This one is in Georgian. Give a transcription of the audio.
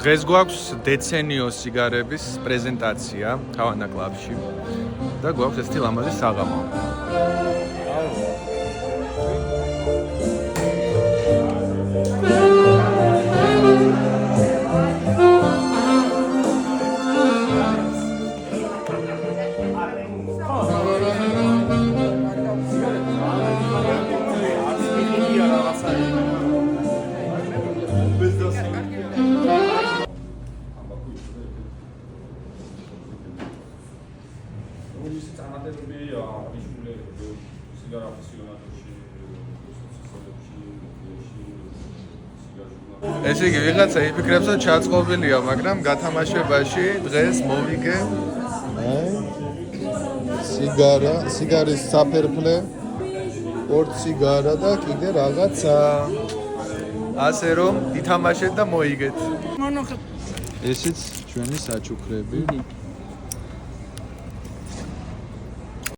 დღეს გვაქვს დეცენიო სიგარების პრეზენტაცია ჰავანა კლუბში და გვაქვს ესეთი ლამაზი საღამო. ესე იგი, ვიღაცა იფიქრებს, რომ ჩაწყობილია, მაგრამ გათამაშებაში დღეს მოვიგე სიგარის საფერფლე, პორტსიგარა და კიდე რაღაცა. ასე რომ ითამაშეთ და მოიგეთ. ესეც ჩვენი საჩუქრები.